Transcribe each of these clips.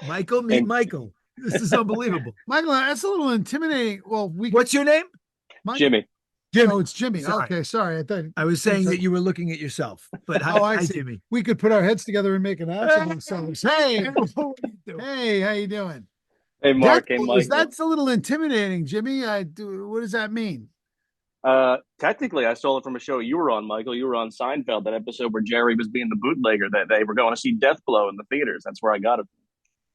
Michael, meet And Michael. This is unbelievable. Michael, that's a little intimidating. Well, What's your name? Michael. Jimmy, Jimmy. Oh, it's Jimmy. Sorry. Okay, sorry. I thought I was saying that you were looking at yourself, but hi, Oh, I hi see. Jimmy. We could put our heads together and make an ass of ourselves. Hey, hey, how you doing? hey Death Mark, hey blows. Michael. That's a little intimidating, Jimmy. What does that mean? Technically, I stole it from a show you were on, Michael. You were on Seinfeld, that episode where Jerry was being the bootlegger. That they were going to see Death Blow in the theaters. That's where I got it.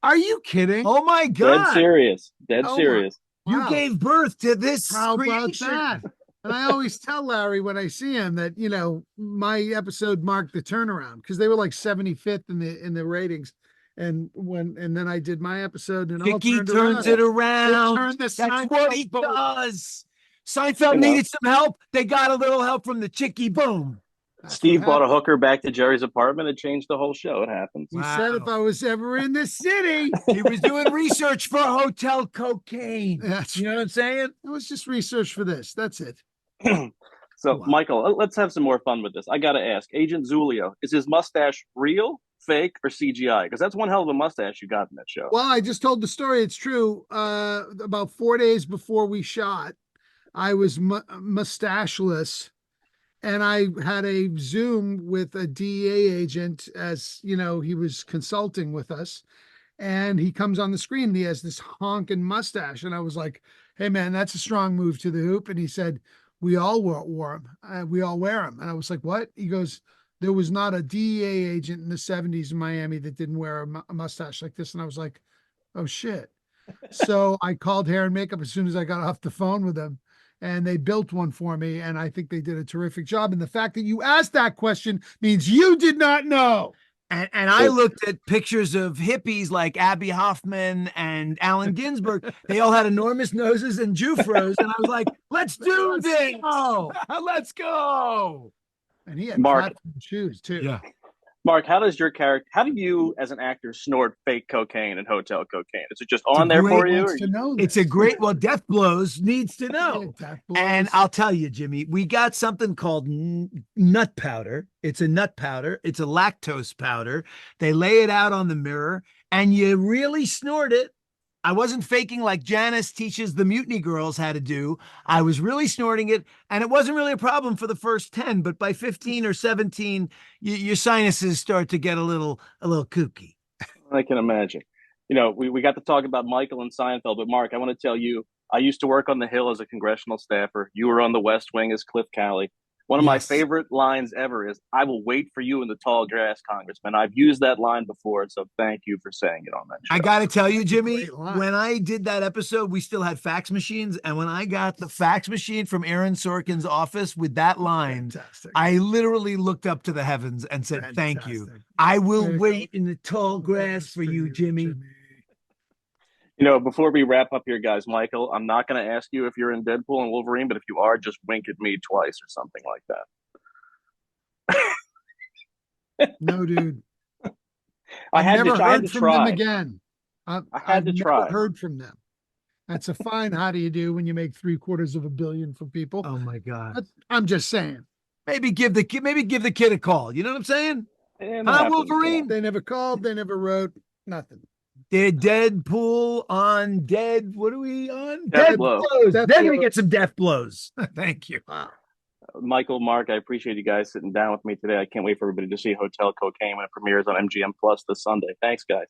Are you kidding? Oh my Dead God. serious. Dead Oh my! serious. You Wow. gave birth to this How about creation. that? And I always tell Larry when I see him that my episode marked the turnaround because they were like 75th in the ratings, and then I did my episode and all Chicky turned turns around. it around. It turned the That's what he Seinfeld boat. does. Seinfeld You know, needed some help. They got a little help from the Chicky. Boom. That's what Steve brought a happened. hooker back to Jerry's apartment. It changed the whole show. It happens. He said if Wow. I was ever in the city, He was doing research for hotel cocaine. that's You know what I'm saying? it was just research for this. That's it. So, Wow. Michael, let's have some more fun with this. I got to ask, Agent Zulio, is his mustache real, fake, or CGI? Because that's one hell of a mustache you got in that show. Well, I just told the story. It's true. About 4 days before we shot, I was mustacheless, and I had a Zoom with a DEA agent as he was consulting with us, and he comes on the screen and he has this honking mustache, and I was like, "Hey, man, that's a strong move to the hoop." And he said, "We all wore them. We all wear them." And I was like, "What?" He goes, "There was not a DEA agent in the '70s in Miami that didn't wear a mustache like this." And I was like, "Oh shit." So I called hair and makeup as soon as I got off the phone with them, and they built one for me. And I think they did a terrific job. And the fact that you asked that question means you did not know. And I looked at pictures of hippies like Abby Hoffman and Allen Ginsberg. They all had enormous noses and Jufros. And I was like, let's do this. Oh, Let's go. and he had Mark, platform shoes too. Yeah. Mark, how do you as an actor snort fake cocaine and hotel cocaine? Is it just It's a on there great for you? Wants to know It's a this. great, well, Death Blows needs to know. Yeah, Death Blows. And I'll tell you, Jimmy, we got something called nut powder. It's a nut powder. It's a lactose powder. They lay it out on the mirror and you really snort it. I wasn't faking like Janice teaches the Mutiny Girls how to do. I was really snorting it, and it wasn't really a problem for the first 10, but by 15 or 17, your sinuses start to get a little kooky. I can imagine. We got to talk about Michael and Seinfeld, but Mark, I want to tell you, I used to work on the Hill as a congressional staffer. You were on the West Wing as Cliff Calley. One of my Yes. favorite lines ever is, "I will wait for you in the tall grass, Congressman." I've used that line before, so thank you for saying it on that show. I got to tell you, Jimmy, Great line. when I did that episode, we still had fax machines. And when I got the fax machine from Aaron Sorkin's office with that line, Fantastic. I literally looked up to the heavens and said, thank you. Fantastic. I will Way to wait go. in the tall grass for you, Jimmy. Before we wrap up here, guys, Michael, I'm not going to ask you if you're in Deadpool and Wolverine, but if you are, just wink at me twice or something like that. No, dude. I had never to, I had heard to from try. them again. I had I've to never try. heard from them. That's a fine how do you do when you make $750 million for people. Oh my God. But I'm just saying. Maybe give the kid a call. You know what I'm saying? And Huh, Wolverine? They never called, they never wrote, nothing. They're Deadpool on Dead. What are we on? Death Death Blow. blows. Death They're gonna Blow. get some death blows. Thank you. Wow. Michael, Mark, I appreciate you guys sitting down with me today. I can't wait for everybody to see Hotel Cocaine when it premieres on MGM Plus this Sunday. Thanks, guys.